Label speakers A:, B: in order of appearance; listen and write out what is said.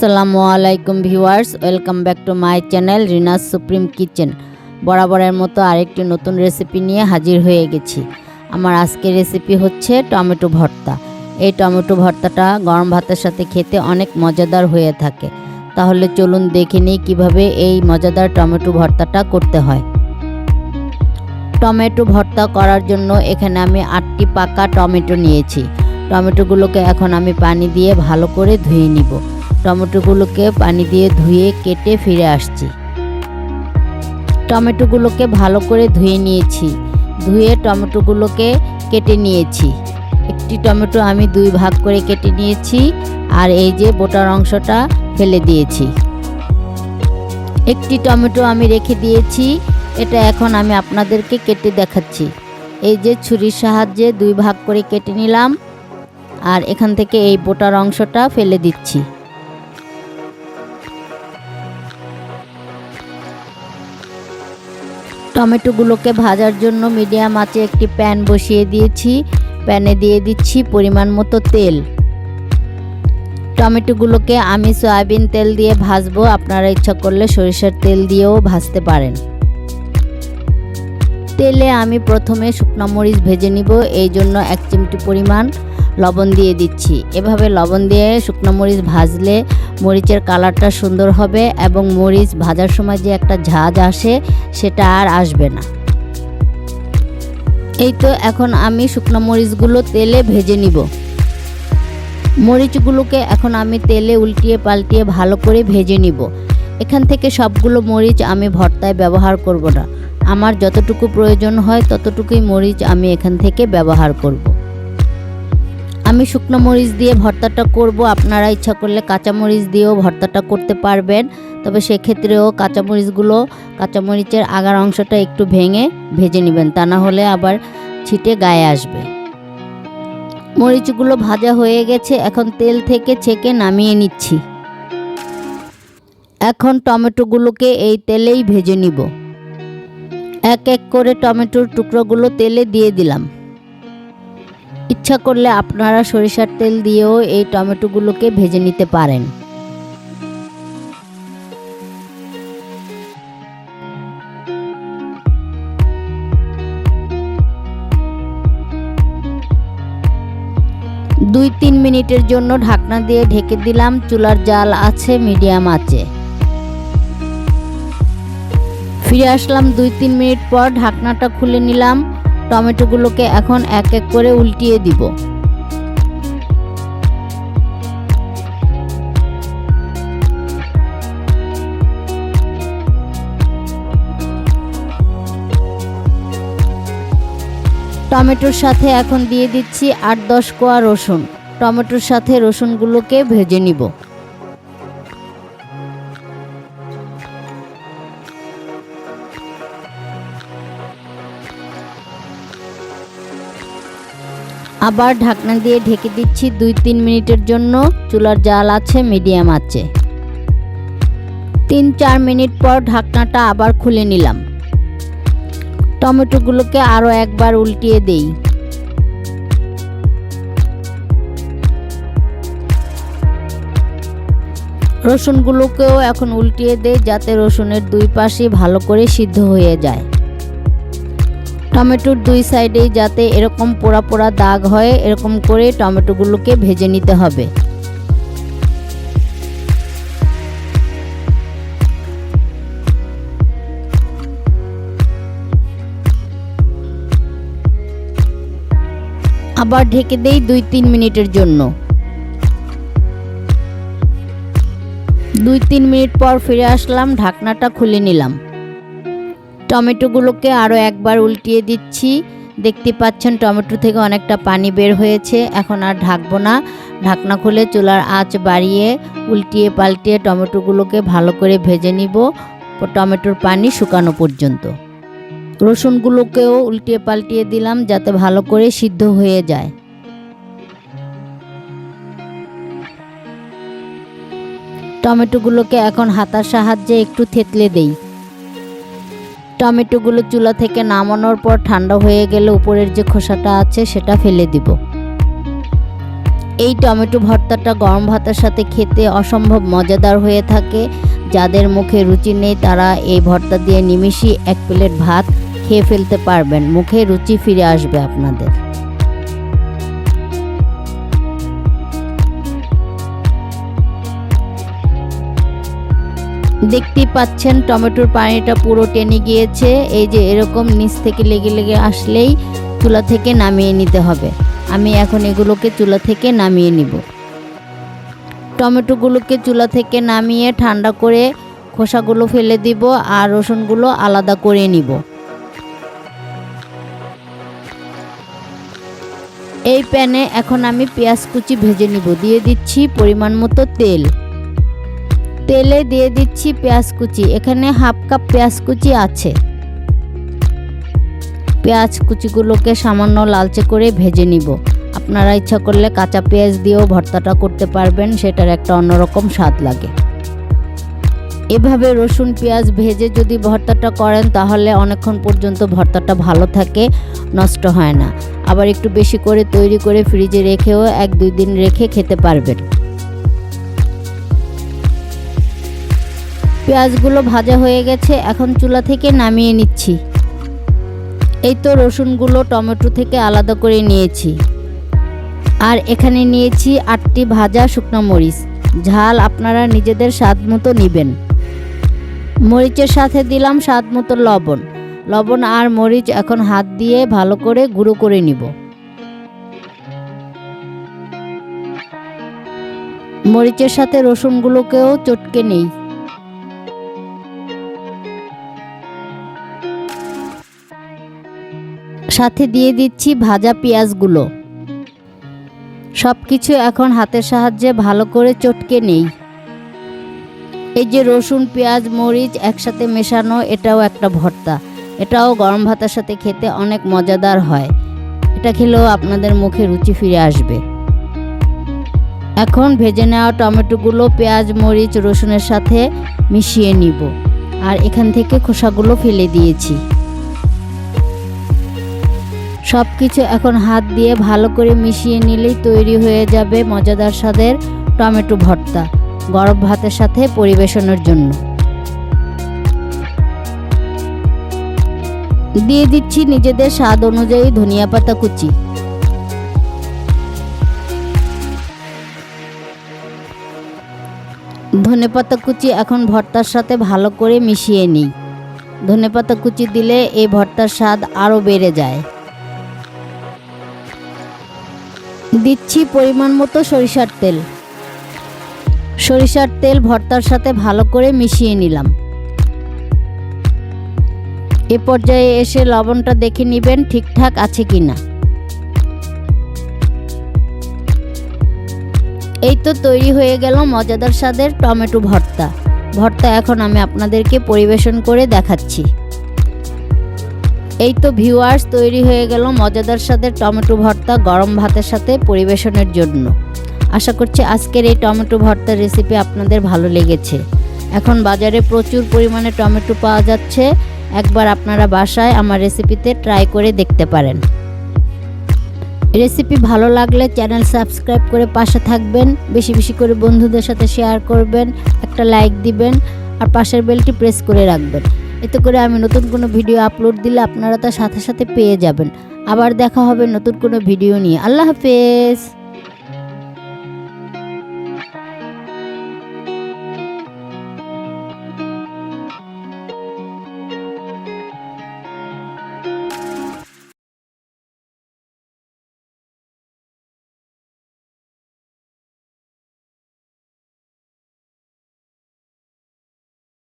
A: আসসালামু আলাইকুম viewers, welcome back to my channel Rina's supreme kitchen. বরাবরের মতো আরেকটি নতুন রেসিপি নিয়ে হাজির হয়ে গেছি। আমার আজকের রেসিপি হচ্ছে টমেটো ভর্তা। এই টমেটো ভর্তাটা গরম ভাতের সাথে খেতে অনেক মজাদার হয়ে থাকে। তাহলে চলুন দেখে নিই কীভাবে এই মজাদার টমেটো ভর্তাটা করতে হয়। টমেটো ভর্তা করার জন্য এখানে আমি 8টি পাকা টমেটো নিয়েছি। টমেটোগুলোকে এখন আমি পানি দিয়ে ভালো করে ধুয়ে নিব। টমেটোগুলোকে পানি দিয়ে ধুয়ে কেটে ফিরে আসছি। টমেটোগুলোকে ভালো করে ধুয়ে নিয়েছি। ধুয়ে টমেটোগুলোকে কেটে নিয়েছি। একটি টমেটো আমি 2 ভাগ করে কেটে নিয়েছি, আর এই যে বোটার অংশটা ফেলে দিয়েছি। একটি টমেটো আমি রেখে দিয়েছি, এটা এখন আমি আপনাদেরকে কেটে দেখাচ্ছি। এই যে ছুরির সাহায্যে 2 ভাগ করে কেটে নিলাম, আর এখান থেকে এই বোটার অংশটা ফেলে দিচ্ছি। টমেটোগুলোকে ভাজার জন্য মিডিয়াম আঁচে একটি প্যান বসিয়ে দিয়েছি। প্যানে দিয়ে দিচ্ছি পরিমাণ মতো তেল। টমেটোগুলোকে আমি সয়াবিন তেল দিয়ে ভাজবো, আপনারা ইচ্ছা করলে সরিষার তেল দিয়েও ভাজতে পারেন। তেলে আমি প্রথমে শুকনো মরিচ ভেজে নিব, এই জন্য 1 চিমটি পরিমাণ লবণ দিয়ে দিচ্ছি। এভাবে লবণ দিয়ে শুকনো মরিচ ভাজলে মরিচের কালারটা সুন্দর হবে এবং মরিচ ভাজার সময় যে একটা ঝাঁঝ আসে সেটা আর আসবে না। এই তো এখন আমি শুকনো মরিচগুলো তেলে ভেজে নিব। মরিচগুলোকে এখন আমি তেলে উল্টিয়ে পাল্টিয়ে ভালো করে ভেজে নিব। এখান থেকে সবগুলো মরিচ আমি ভর্তায় ব্যবহার করব না। আমার যতটুকু প্রয়োজন হয় ততটুকুই মরিচ আমি এখান থেকে ব্যবহার করব। আমি শুকনো মরিচ দিয়ে ভর্তাটা করব, আপনারা ইচ্ছা করলে কাঁচা মরিচ দিয়েও ভর্তাটা করতে পারবেন। তবে সেক্ষেত্রেও কাঁচামরিচের আগার অংশটা একটু ভেঙে ভেজে নেবেন, তা না হলে আবার ছিটে গায়ে আসবে। মরিচগুলো ভাজা হয়ে গেছে, এখন তেল থেকে ছেঁকে নামিয়ে নিচ্ছি। এখন টমেটোগুলোকে এই তেলেই ভেজে নিব। এক এক করে টমেটোর টুকরোগুলো তেলে দিয়ে দিলাম। ইচ্ছা করলে আপনারা সরিষার তেল দিয়েও এই টমেটোগুলোকে ভেজে নিতে পারেন। দুই 3 মিনিটের জন্য ঢাকনা দিয়ে ঢেকে দিলাম। চুলার জাল আছে মিডিয়াম আঁচে। ফিরে আসলাম 2-3 মিনিট পর, ঢাকনাটা খুলে নিলাম। টমেটোগুলোকে এখন এক এক করে উল্টিয়ে দিব। টমেটোর সাথে এখন দিয়ে দিচ্ছি 8-10 কোয়া রসুন। টমেটোর সাথে রসুনগুলোকে ভেজে নিব। আবার ঢাকনা দিয়ে ঢেকে দিচ্ছি 2-3 মিনিটের জন্য। চুলার জাল আছে মিডিয়াম আঁচে। 3-4 মিনিট পর ঢাকনাটা আবার খুলে নিলাম। টমেটোগুলোকে আরও একবার উল্টিয়ে দেই। রসুনগুলোকেও এখন উল্টিয়ে দেই, যাতে রসুনের 2 পাশই ভালো করে সিদ্ধ হয়ে যায়। টমেটোর 2 সাইডেই যাতে এরকম পোড়া পোড়া দাগ হয়, এরকম করে টমেটোগুলোকে ভেজে নিতে হবে। আবার ঢেকে দেই 2-3 মিনিটের জন্য। 2-3 মিনিট পর ফিরে আসলাম, ঢাকনাটা খুলে নিলাম। টমেটোগুলোকে আরও একবার উল্টিয়ে দিচ্ছি। দেখতে পাচ্ছেন টমেটো থেকে অনেকটা পানি বের হয়েছে। এখন আর ঢাকবো না, ঢাকনা খুলে চুলার আঁচ বাড়িয়ে উল্টিয়ে পাল্টিয়ে টমেটোগুলোকে ভালো করে ভেজে নিব টমেটোর পানি শুকানো পর্যন্ত। রসুনগুলোকেও উল্টিয়ে পাল্টিয়ে দিলাম যাতে ভালো করে সিদ্ধ হয়ে যায়। টমেটোগুলোকে এখন হাতার সাহায্যে একটু থেতলে দেই। টমেটোগুলো চুলা থেকে নামানোর পর ঠান্ডা হয়ে গেলে উপরের যে খোসাটা আছে সেটা ফেলে দিব। এই টমেটো ভর্তাটা গরম ভাতের সাথে খেতে অসম্ভব মজাদার হয়ে থাকে। যাদের মুখে রুচি নেই তারা এই ভর্তা দিয়ে নিমিষেই 1 প্লেট ভাত খেয়ে ফেলতে পারবেন। মুখে রুচি ফিরে আসবে আপনাদের। দেখতেই পাচ্ছেন টমেটোর পানিটা পুরো টেনে গিয়েছে। এই যে এরকম নিচ থেকে লেগে লেগে আসলেই চুলা থেকে নামিয়ে নিতে হবে। আমি এখন এগুলোকে চুলা থেকে নামিয়ে নিব। টমেটোগুলোকে চুলা থেকে নামিয়ে ঠান্ডা করে খোসাগুলো ফেলে দিব আর রসুনগুলো আলাদা করে নিব। এই প্যানে এখন আমি পেঁয়াজ কুচি ভেজে নিব। দিয়ে দিচ্ছি পরিমাণ মতো তেল। তেলে দিয়ে দিচ্ছি পেঁয়াজ কুচি। এখানে হাফ কাপ পেঁয়াজ কুচি আছে। পেঁয়াজ কুচিগুলোকে সামান্য লালচে করে ভেজে নিব। আপনারা ইচ্ছা করলে কাঁচা পেঁয়াজ দিয়েও ভর্তাটা করতে পারবেন, সেটার একটা অন্যরকম স্বাদ লাগে। এভাবে রসুন পেঁয়াজ ভেজে যদি ভর্তাটা করেন তাহলে অনেকক্ষণ পর্যন্ত ভর্তাটা ভালো থাকে, নষ্ট হয় না। আবার একটু বেশি করে তৈরি করে ফ্রিজে রেখেও 1-2 দিন রেখে খেতে পারবেন। পেঁয়াজগুলো ভাজা হয়ে গেছে, এখন চুলা থেকে নামিয়ে নিচ্ছি। এই তো রসুনগুলো টমেটো থেকে আলাদা করে নিয়েছি। আর এখানে নিয়েছি 8টি ভাজা শুকনো মরিচ। ঝাল আপনারা নিজেদের স্বাদ মতো নেবেন। মরিচের সাথে দিলাম স্বাদ মতো লবণ। লবণ আর মরিচ এখন হাত দিয়ে ভালো করে গুঁড়ো করে নিব। মরিচের সাথে রসুনগুলোকেও চটকে নেই। সাথে দিয়ে দিচ্ছি ভাজা পেঁয়াজগুলো। সব কিছু এখন হাতের সাহায্যে ভালো করে চটকে নেই। এই যে রসুন পেঁয়াজ মরিচ একসাথে মেশানো, এটাও একটা ভর্তা। এটাও গরম ভাতের সাথে খেতে অনেক মজাদার হয়। এটা খেলেও আপনাদের মুখে রুচি ফিরে আসবে। এখন ভেজে নেওয়া টমেটোগুলো পেঁয়াজ মরিচ রসুনের সাথে মিশিয়ে নিব। আর এখান থেকে খোসাগুলো ফেলে দিয়েছি। সব কিছু এখন হাত দিয়ে ভালো করে মিশিয়ে নিলেই তৈরি হয়ে যাবে মজাদার স্বাদের টমেটো ভর্তা, গরম ভাতের সাথে পরিবেশনের জন্য। দিয়ে দিচ্ছি নিজেদের স্বাদ অনুযায়ী ধনিয়া পাতা কুচি। ধনেপাতা কুচি এখন ভর্তার সাথে ভালো করে মিশিয়ে নিই। ধনেপাতা কুচি দিলে এই ভর্তার স্বাদ আরও বেড়ে যায়। দিচ্ছি পরিমাণ মতো সরিষার তেল। সরিষার তেল ভর্তার সাথে ভালো করে মিশিয়ে নিলাম। এ পর্যায়ে এসে লবণটা দেখে নেবেন ঠিকঠাক আছে কিনা। এই তো তৈরি হয়ে গেল মজাদার স্বাদের টমেটো ভর্তা। ভর্তা এখন আমি আপনাদেরকে পরিবেশন করে দেখাচ্ছি। এই তো ভিউয়ার্স, তৈরি হয়ে গেল মজাদার স্বাদের টমেটো ভর্তা গরম ভাতের সাথে পরিবেশনের জন্য। আশা করছি আজকের এই টমেটো ভর্তার রেসিপি আপনাদের ভালো লেগেছে। এখন বাজারে প্রচুর পরিমাণে টমেটো পাওয়া যাচ্ছে। একবার আপনারা বাসায় আমার রেসিপিতে ট্রাই করে দেখতে পারেন। রেসিপি ভালো লাগলে চ্যানেল সাবস্ক্রাইব করে পাশে থাকবেন। বেশি বেশি করে বন্ধুদের সাথে শেয়ার করবেন, একটা লাইক দিবেন আর পাশের বেলটি প্রেস করে রাখবেন। এতে করে আমি নতুন কোনো ভিডিও আপলোড দিলে আপনারা তার সাথে সাথে পেয়ে যাবেন। আবার দেখা হবে নতুন কোনো ভিডিও নিয়ে। আল্লাহ হাফেজ।